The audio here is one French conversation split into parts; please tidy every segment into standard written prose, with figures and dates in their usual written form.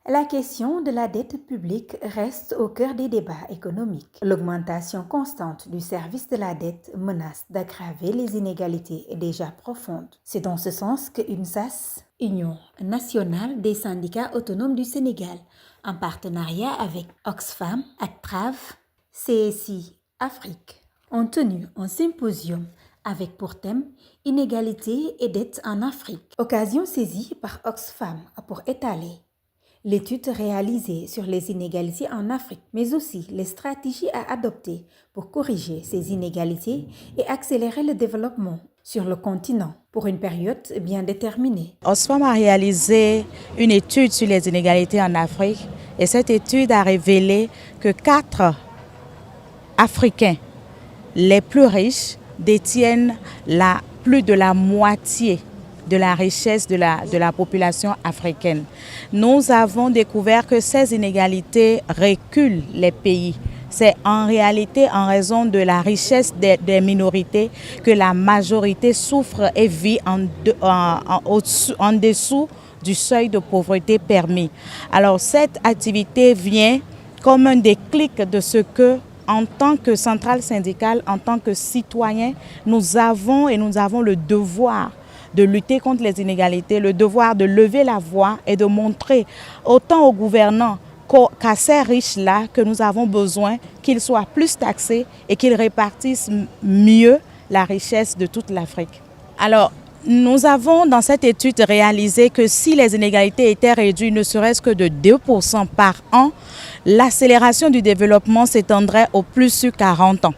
La question de la dette publique reste au cœur des débats économiques. L'augmentation constante du service de la dette menace d'aggraver les inégalités déjà profondes. C'est dans ce sens que UNSAS, Union nationale des syndicats autonomes du Sénégal, en partenariat avec Oxfam, Actrav, CSI Afrique, ont tenu un symposium avec pour thème Inégalités et dettes en Afrique. Occasion saisie par Oxfam pour étaler l'étude réalisée sur les inégalités en Afrique, mais aussi les stratégies à adopter pour corriger ces inégalités et accélérer le développement sur le continent pour une période bien déterminée. Oxfam a réalisé une étude sur les inégalités en Afrique et cette étude a révélé que 4 Africains les plus riches détiennent plus de la moitié de la richesse de la population africaine. Nous avons découvert que ces inégalités reculent les pays. C'est en réalité en raison de la richesse des minorités que la majorité souffre et vit en dessous du seuil de pauvreté permis. Alors cette activité vient comme un déclic de ce que, en tant que centrale syndicale, en tant que citoyens, nous avons le devoir de lutter contre les inégalités, le devoir de lever la voix et de montrer autant aux gouvernants qu'à ces riches-là que nous avons besoin qu'ils soient plus taxés et qu'ils répartissent mieux la richesse de toute l'Afrique. Alors, nous avons dans cette étude réalisé que si les inégalités étaient réduites ne serait-ce que de 2% par an, l'accélération du développement s'étendrait au plus sur 40 ans.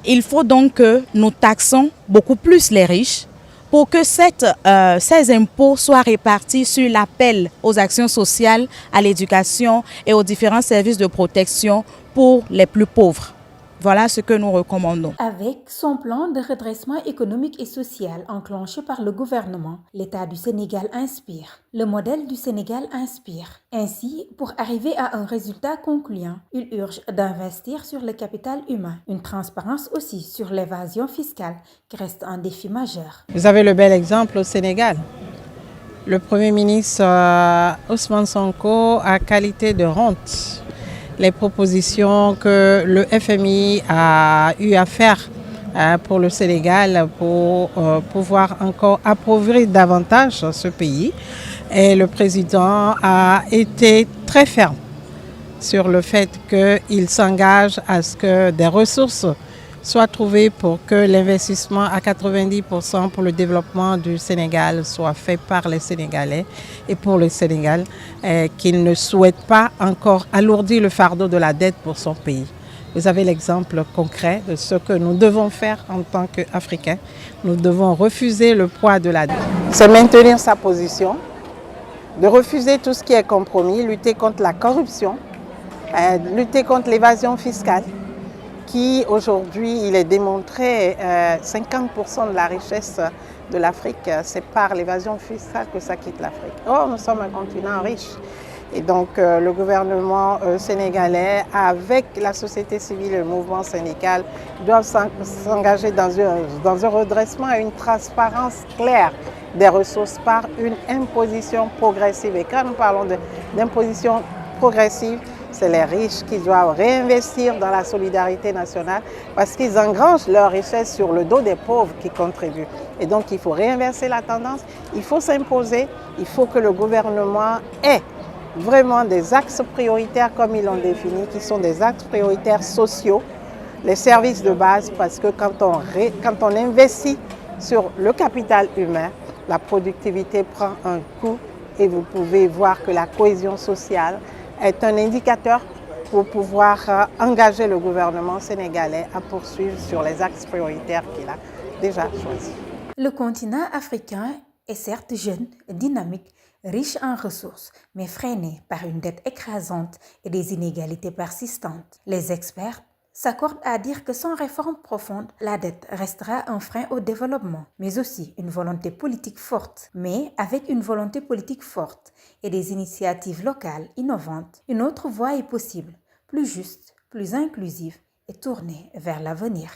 Il faut donc que nous taxons beaucoup plus les riches pour que ces impôts soient répartis sur l'appel aux actions sociales, à l'éducation et aux différents services de protection pour les plus pauvres. Voilà ce que nous recommandons. Avec son plan de redressement économique et social enclenché par le gouvernement, l'État du Sénégal inspire. Le modèle du Sénégal inspire. Ainsi, pour arriver à un résultat concluant, il urge d'investir sur le capital humain, une transparence aussi sur l'évasion fiscale qui reste un défi majeur. Vous avez le bel exemple au Sénégal. Le Premier ministre Ousmane Sonko a qualité de rente. Les propositions que le FMI a eu à faire pour le Sénégal pour pouvoir encore appauvrir davantage ce pays. Et le président a été très ferme sur le fait qu'il s'engage à ce que des ressources soient trouvées pour que l'investissement à 90% pour le développement du Sénégal soit fait par les Sénégalais et pour le Sénégal, qu'il ne souhaite pas encore alourdir le fardeau de la dette pour son pays. Vous avez l'exemple concret de ce que nous devons faire en tant qu'Africains. Nous devons refuser le poids de la dette. C'est maintenir sa position, de refuser tout ce qui est compromis, lutter contre la corruption, lutter contre l'évasion fiscale, qui aujourd'hui, il est démontré, 50% de la richesse de l'Afrique, c'est par l'évasion fiscale que ça quitte l'Afrique. Or, nous sommes un continent riche. Et donc, le gouvernement sénégalais, avec la société civile et le mouvement syndical, doivent s'engager dans un redressement et une transparence claire des ressources par une imposition progressive. Et quand nous parlons d'imposition progressive, c'est les riches qui doivent réinvestir dans la solidarité nationale parce qu'ils engrangent leur richesse sur le dos des pauvres qui contribuent. Et donc, il faut réinverser la tendance, il faut s'imposer, il faut que le gouvernement ait vraiment des axes prioritaires comme ils l'ont défini, qui sont des axes prioritaires sociaux, les services de base, parce que quand on investit sur le capital humain, la productivité prend un coup et vous pouvez voir que la cohésion sociale est un indicateur pour pouvoir engager le gouvernement sénégalais à poursuivre sur les axes prioritaires qu'il a déjà choisis. Le continent africain est certes jeune, dynamique, riche en ressources, mais freiné par une dette écrasante et des inégalités persistantes. Les experts s'accordent à dire que sans réforme profonde, la dette restera un frein au développement, mais aussi une volonté politique forte. Mais avec une volonté politique forte et des initiatives locales innovantes, une autre voie est possible, plus juste, plus inclusive et tournée vers l'avenir.